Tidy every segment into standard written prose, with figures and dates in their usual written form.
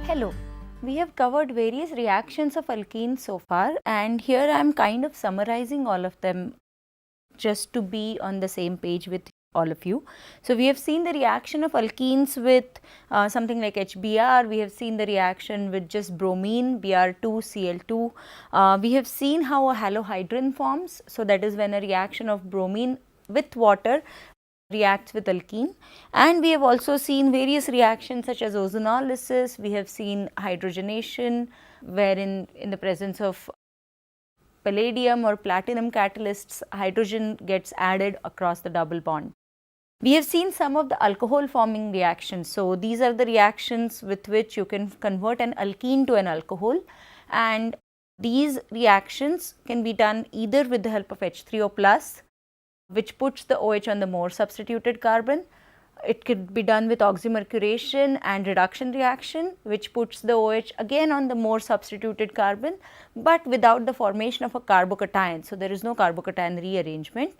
Hello, we have covered various reactions of alkenes so far, and here I am kind of summarizing all of them just to be on the same page with all of you. So, we have seen the reaction of alkenes with something like HBr, we have seen the reaction with just bromine Br2Cl2, we have seen how a halohydrin forms. So, that is when a reaction of bromine with water reacts with alkene, and we have also seen various reactions such as ozonolysis, we have seen hydrogenation wherein in the presence of palladium or platinum catalysts hydrogen gets added across the double bond. We have seen some of the alcohol forming reactions. So, these are the reactions with which you can convert an alkene to an alcohol, and these reactions can be done either with the help of H3O plus, which puts the OH on the more substituted carbon. It could be done with oxymercuration and reduction reaction, which puts the OH again on the more substituted carbon, but without the formation of a carbocation. So, there is no carbocation rearrangement.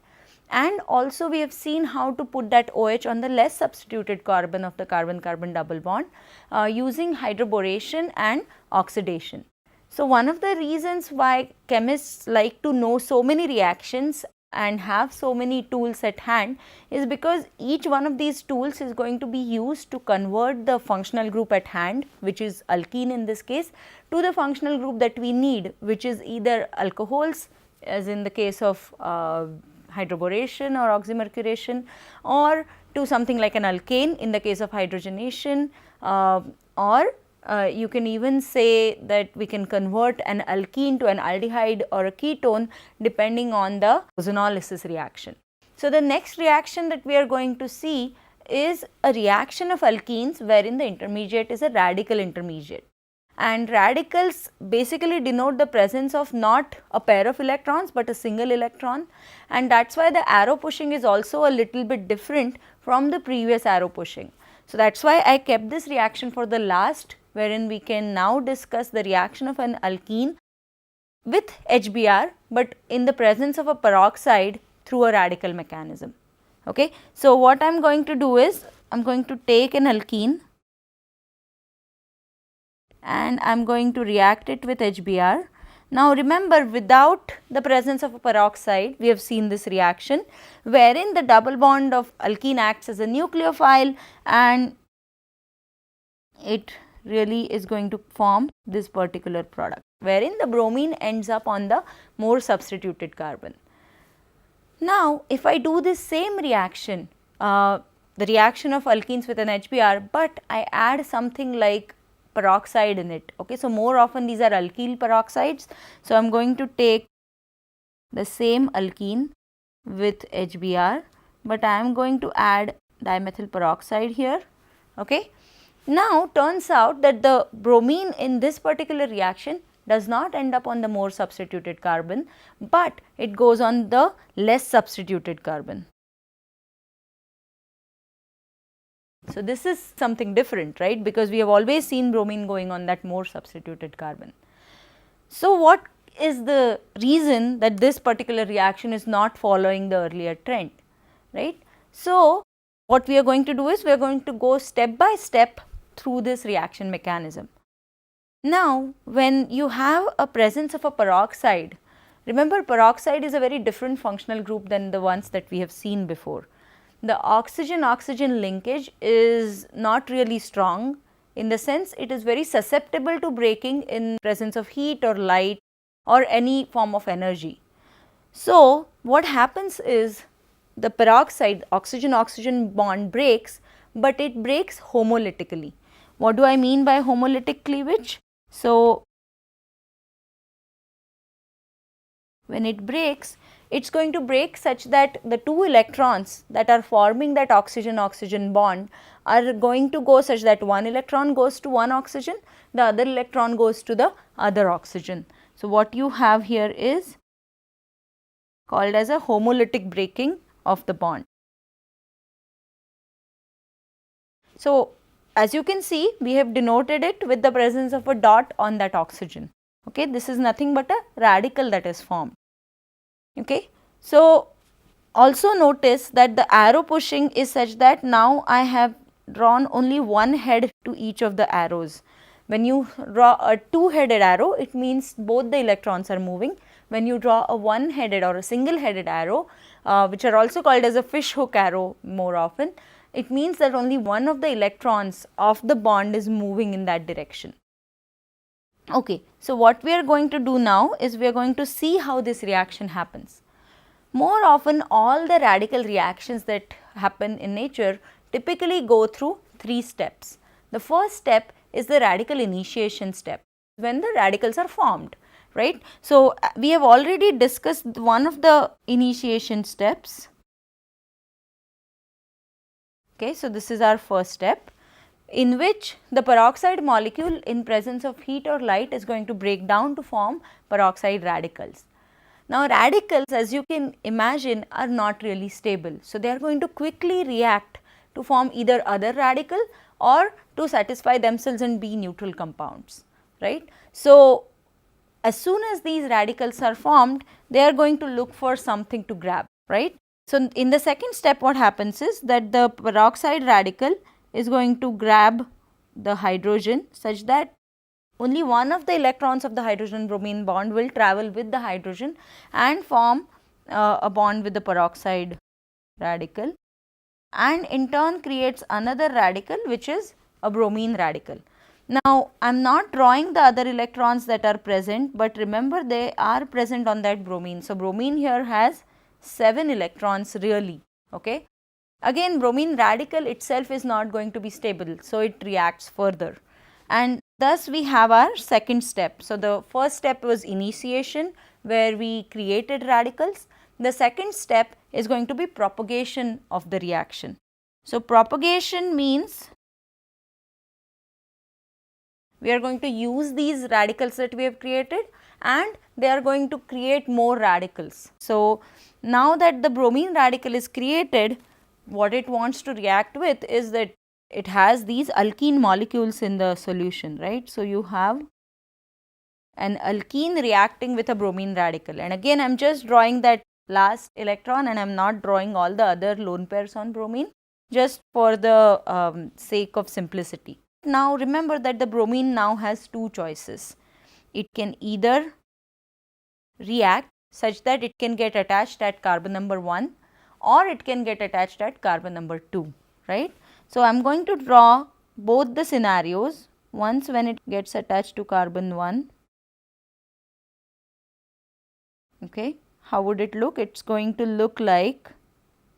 And also we have seen how to put that OH on the less substituted carbon of the carbon-carbon double bond using hydroboration and oxidation. So, one of the reasons why chemists like to know so many reactions and have so many tools at hand is because each one of these tools is going to be used to convert the functional group at hand, which is alkene in this case, to the functional group that we need, which is either alcohols, as in the case of hydroboration or oxymercuration, or to something like an alkane in the case of hydrogenation, or you can even say that we can convert an alkene to an aldehyde or a ketone depending on the ozonolysis reaction. So, the next reaction that we are going to see is a reaction of alkenes wherein the intermediate is a radical intermediate, and radicals basically denote the presence of not a pair of electrons but a single electron, and that is why the arrow pushing is also a little bit different from the previous arrow pushing. So, that is why I kept this reaction for the last, wherein we can now discuss the reaction of an alkene with HBr, but in the presence of a peroxide through a radical mechanism. Okay. So, what I am going to do is I am going to take an alkene and I am going to react it with HBr. Now, remember, without the presence of a peroxide, we have seen this reaction wherein the double bond of alkene acts as a nucleophile and it really is going to form this particular product, wherein the bromine ends up on the more substituted carbon. Now, if I do this same reaction, the reaction of alkenes with an HBr, but I add something like peroxide in it. Okay. So, more often these are alkyl peroxides. So, I am going to take the same alkene with HBr, but I am going to add dimethyl peroxide here. Okay. Now, turns out that the bromine in this particular reaction does not end up on the more substituted carbon, but it goes on the less substituted carbon. So, this is something different, right, because we have always seen bromine going on that more substituted carbon. So, what is the reason that this particular reaction is not following the earlier trend, right? So, what we are going to do is we are going to go step by step through this reaction mechanism. Now, when you have a presence of a peroxide, remember peroxide is a very different functional group than the ones that we have seen before. The oxygen-oxygen linkage is not really strong, in the sense it is very susceptible to breaking in presence of heat or light or any form of energy. So, what happens is the peroxide oxygen-oxygen bond breaks, but it breaks homolytically. What do I mean by homolytic cleavage? So, when it breaks, it is going to break such that the two electrons that are forming that oxygen-oxygen bond are going to go such that one electron goes to one oxygen, the other electron goes to the other oxygen. So, what you have here is called as a homolytic breaking of the bond. So, as you can see, we have denoted it with the presence of a dot on that oxygen. Okay, this is nothing but a radical that is formed. Okay. So, also notice that the arrow pushing is such that now I have drawn only one head to each of the arrows, When you draw a two-headed arrow, it means both the electrons are moving. When you draw a one-headed or a single-headed arrow, which are also called as a fish hook arrow more often, it means that only one of the electrons of the bond is moving in that direction. Okay, so what we are going to do now is we are going to see how this reaction happens. More often, all the radical reactions that happen in nature typically go through 3 steps. The first step is the radical initiation step, when the radicals are formed, right. So, we have already discussed one of the initiation steps. Okay, so this is our first step, in which the peroxide molecule in presence of heat or light is going to break down to form peroxide radicals. Now, radicals, as you can imagine, are not really stable. So, they are going to quickly react to form either other radical or to satisfy themselves and be neutral compounds, right. So, as soon as these radicals are formed, they are going to look for something to grab, right. So, in the second step, what happens is that the peroxide radical is going to grab the hydrogen such that only one of the electrons of the hydrogen bromine bond will travel with the hydrogen and form a bond with the peroxide radical, and in turn creates another radical, which is a bromine radical. Now, I am not drawing the other electrons that are present, but remember they are present on that bromine. So, bromine here has 7 electrons really, okay. Again, bromine radical itself is not going to be stable, so it reacts further, and thus we have our second step. So, the first step was initiation, where we created radicals. The second step is going to be propagation of the reaction. So, propagation means we are going to use these radicals that we have created and they are going to create more radicals. So, now that the bromine radical is created, what it wants to react with is that it has these alkene molecules in the solution, right. So, you have an alkene reacting with a bromine radical, and again I am just drawing that last electron and I am not drawing all the other lone pairs on bromine, just for the sake of simplicity. Now, remember that the bromine now has 2 choices. It can either react such that it can get attached at carbon number 1 or it can get attached at carbon number 2, right. So, I am going to draw both the scenarios. Once when it gets attached to carbon 1, okay, how would it look? It is going to look like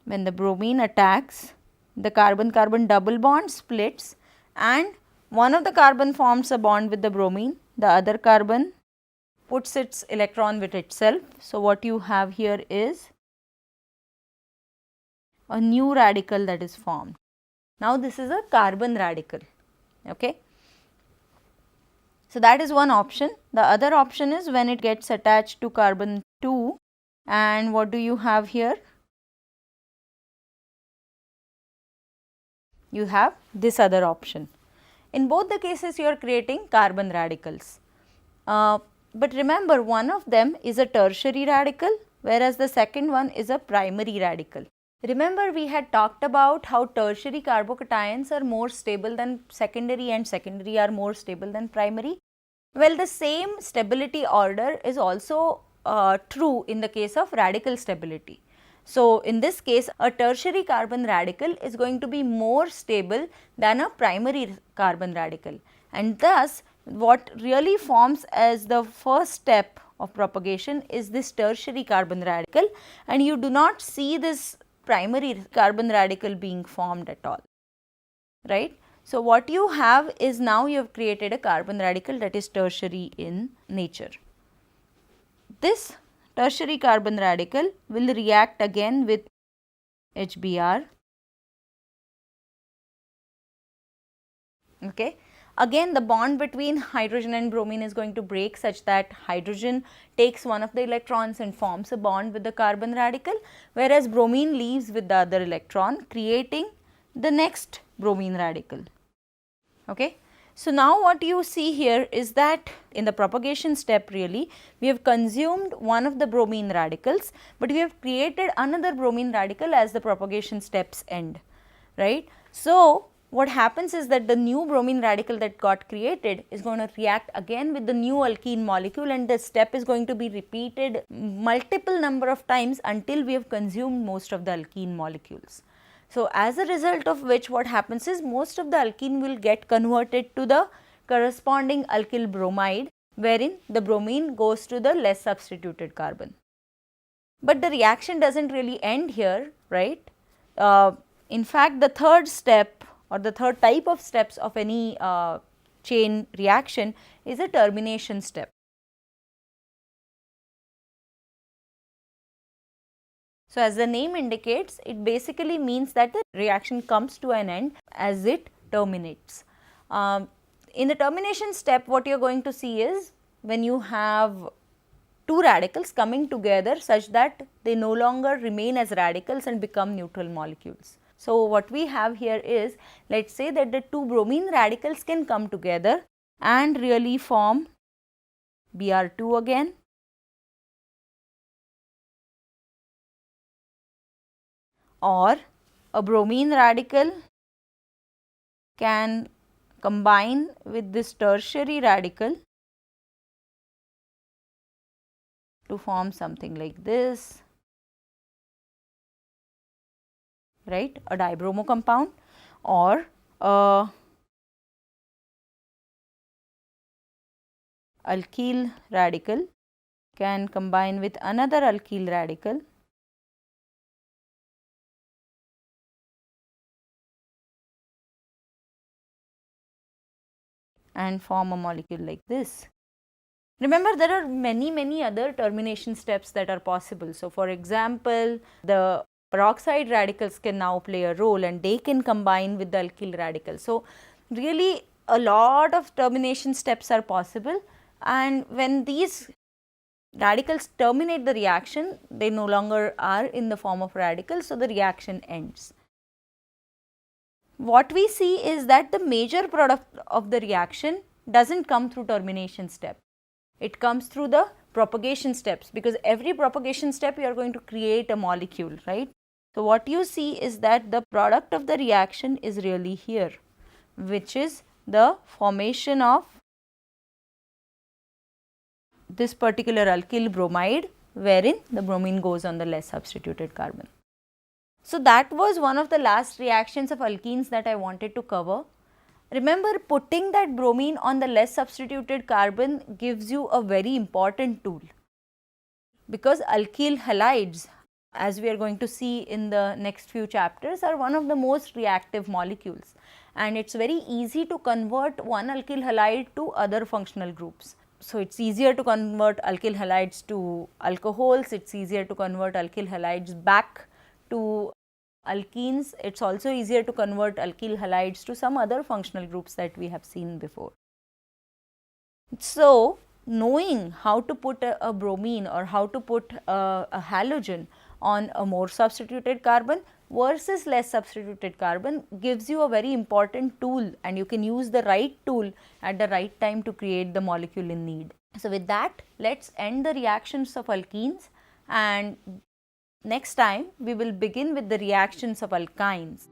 when the bromine attacks, the carbon-carbon double bond splits and one of the carbon forms a bond with the bromine, the other carbon puts its electron with itself. So, what you have here is a new radical that is formed. Now, this is a carbon radical, okay. So, that is one option. The other option is when it gets attached to carbon 2, and what do you have here? You have this other option. In both the cases, you are creating carbon radicals. But remember, one of them is a tertiary radical, whereas the second one is a primary radical. Remember, we had talked about how tertiary carbocations are more stable than secondary and secondary are more stable than primary. Well, the same stability order is also true in the case of radical stability. So, in this case, a tertiary carbon radical is going to be more stable than a primary carbon radical, and thus what really forms as the first step of propagation is this tertiary carbon radical, and you do not see this primary carbon radical being formed at all, right. So, what you have is now you have created a carbon radical that is tertiary in nature. This tertiary carbon radical will react again with HBr, okay. Again, the bond between hydrogen and bromine is going to break such that hydrogen takes one of the electrons and forms a bond with the carbon radical, whereas bromine leaves with the other electron, creating the next bromine radical, okay. So, now what you see here is that in the propagation step really we have consumed one of the bromine radicals, but we have created another bromine radical as the propagation steps end, right. So, what happens is that the new bromine radical that got created is going to react again with the new alkene molecule, and the step is going to be repeated multiple number of times until we have consumed most of the alkene molecules. So, as a result of which what happens is most of the alkene will get converted to the corresponding alkyl bromide, wherein the bromine goes to the less substituted carbon. But the reaction does not really end here, right. In fact, the third step or the third type of steps of any chain reaction is a termination step. So, as the name indicates, it basically means that the reaction comes to an end as it terminates. In the termination step, what you are going to see is when you have two radicals coming together such that they no longer remain as radicals and become neutral molecules. So, what we have here is, let us say that the two bromine radicals can come together and really form Br2 again, or a bromine radical can combine with this tertiary radical to form something like this, right, a dibromo compound, or a alkyl radical can combine with another alkyl radical and form a molecule like this. Remember, there are many other termination steps that are possible. So, for example, the peroxide radicals can now play a role and they can combine with the alkyl radical. So, really a lot of termination steps are possible, and when these radicals terminate the reaction, they no longer are in the form of radicals, so the reaction ends. What we see is that the major product of the reaction does not come through termination step. It comes through the propagation steps, because every propagation step you are going to create a molecule, right. So, what you see is that the product of the reaction is really here, which is the formation of this particular alkyl bromide, wherein the bromine goes on the less substituted carbon. So, that was one of the last reactions of alkenes that I wanted to cover. Remember, putting that bromine on the less substituted carbon gives you a very important tool, because alkyl halides, as we are going to see in the next few chapters, are one of the most reactive molecules, and it is very easy to convert one alkyl halide to other functional groups. So, it is easier to convert alkyl halides to alcohols, it is easier to convert alkyl halides back to alkenes, it is also easier to convert alkyl halides to some other functional groups that we have seen before. So, knowing how to put a bromine or how to put a halogen on a more substituted carbon versus less substituted carbon gives you a very important tool, and you can use the right tool at the right time to create the molecule in need. So, with that, let us end the reactions of alkenes, and next time we will begin with the reactions of alkynes.